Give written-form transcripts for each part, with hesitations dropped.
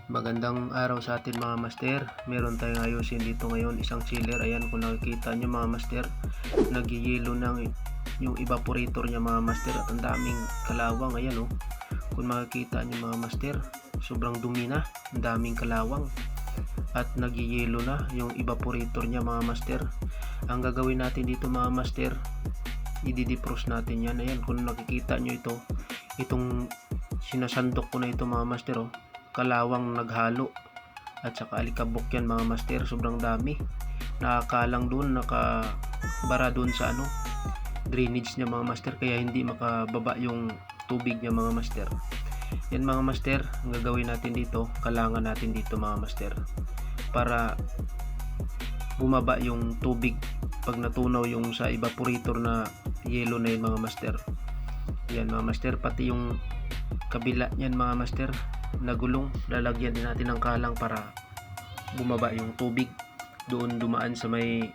Magandang araw sa atin mga master. Meron tayong ayusin dito ngayon, isang chiller. Ayan, kung nakikita nyo mga master, nagyayelo ng yung evaporator niya mga master, at ang daming kalawang. Ayan kung makikita nyo mga master, sobrang dumi na, ang daming kalawang, at nagyayelo na yung evaporator niya mga master. Ang gagawin natin dito mga master, i-defrost natin yan. Ayan, kung nakikita nyo itong sinasandok ko na ito mga master, kalawang naghalo at saka alikabok yan mga master, sobrang dami, nakakalang doon, nakabara doon sa drainage niya mga master, kaya hindi makababa yung tubig niya mga master. Yan mga master, ang gagawin natin dito, kalangan natin dito mga master para bumaba yung tubig pag natunaw yung sa evaporator na yelo na yun mga master. Yan mga master, pati yung kabila niyan mga master na gulong, lalagyan din natin ng kalang para bumaba yung tubig doon, dumaan sa may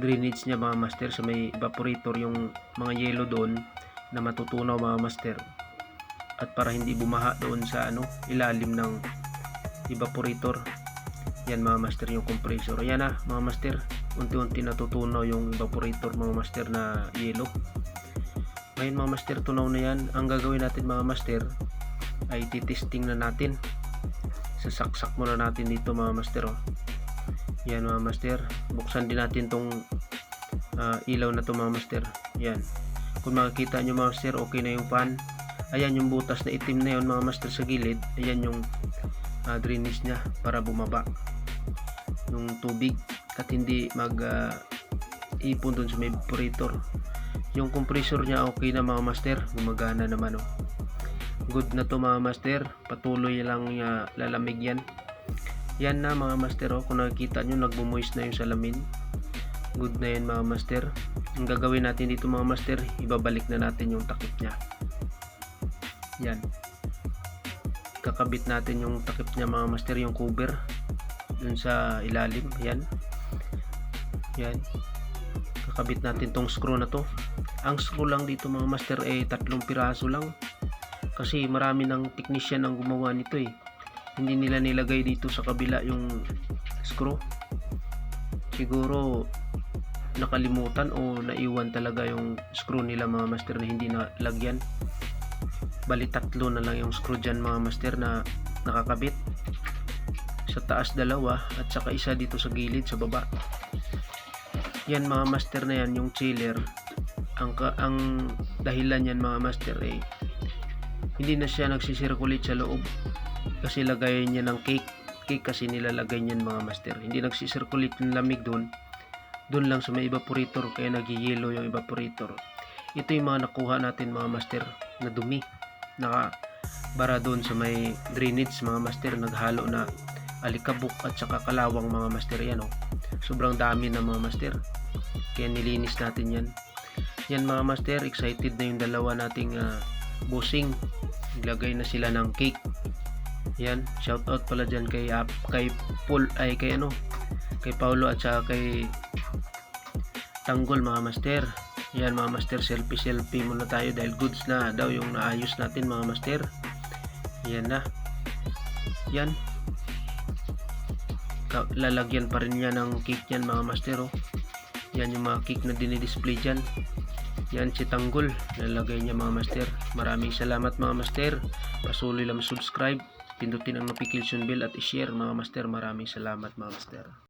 drainage niya mga master, sa may evaporator yung mga yelo doon na matutunaw mga master, at para hindi bumaha doon sa ilalim ng evaporator. Yan mga master yung compressor. Yan na mga master, unti-unti natutunaw yung evaporator mga master na yelo. Ngayon mga master, tunaw na yan. Ang gagawin natin mga master ay titesting na natin. Sasaksak muna natin dito mga master. Yan mga master, buksan din natin tong ilaw na to mga master. Yan, kung makikita nyo mga master, okay na yung fan. Ayan yung butas na itim na yun mga master sa gilid. Ayan yung drainage nya para bumaba yung tubig at hindi mag ipon dun sa may evaporator. Yung compressor nya okay na mga master, gumagana naman. Good na to mga master, patuloy lang lalamig yan. Yan na mga master, kung nakikita nyo nagbumoist na yung salamin, good na yan mga master. Ang gagawin natin dito mga master, ibabalik na natin yung takip nya. Yan, kakabit natin yung takip nya mga master, yung cover dun sa ilalim. Yan, kakabit natin tong screw na to. Ang screw lang dito mga master ay 3 piraso lang, kasi marami ng technician ang gumawa nito hindi nila nilagay dito sa kabila yung screw. Siguro nakalimutan o naiwan talaga yung screw nila mga master na hindi nalagyan. Bali 3 na lang yung screw dyan mga master na nakakabit, sa taas 2 at saka isa dito sa gilid sa baba. Yan mga master, na yan yung chiller. Ang dahilan yan mga master hindi na siya nagsisirculate sa loob, kasi lagayan niya ng cake kasi nilalagay niyan mga master. Hindi nagsisirculate ng lamig doon lang sa may evaporator, kaya nagyayelo yung evaporator. Ito yung mga nakuha natin mga master na dumi, nakabara doon sa may drainage mga master, naghalo na alikabok at saka kalawang mga master. Yan sobrang dami na mga master, kaya nilinis natin yan. Yan mga master, excited na yung dalawa nating bossing, ilagay na sila ng cake. Yan, shout out pala dyan kay Paul, kay Paulo at saka kay Tanggol mga master. Yan mga master, selfie muna tayo dahil goods na daw yung naayos natin mga master. Yan na, yan, lalagyan pa rin niya ng cake yan mga master. Yan yung mga cake na dinidisplay dyan. Yan si Tanggol, lalagay niya mga master. Maraming salamat mga master, pasuloy lang subscribe, pindutin ang notification bell at i-share mga master. Maraming salamat mga master.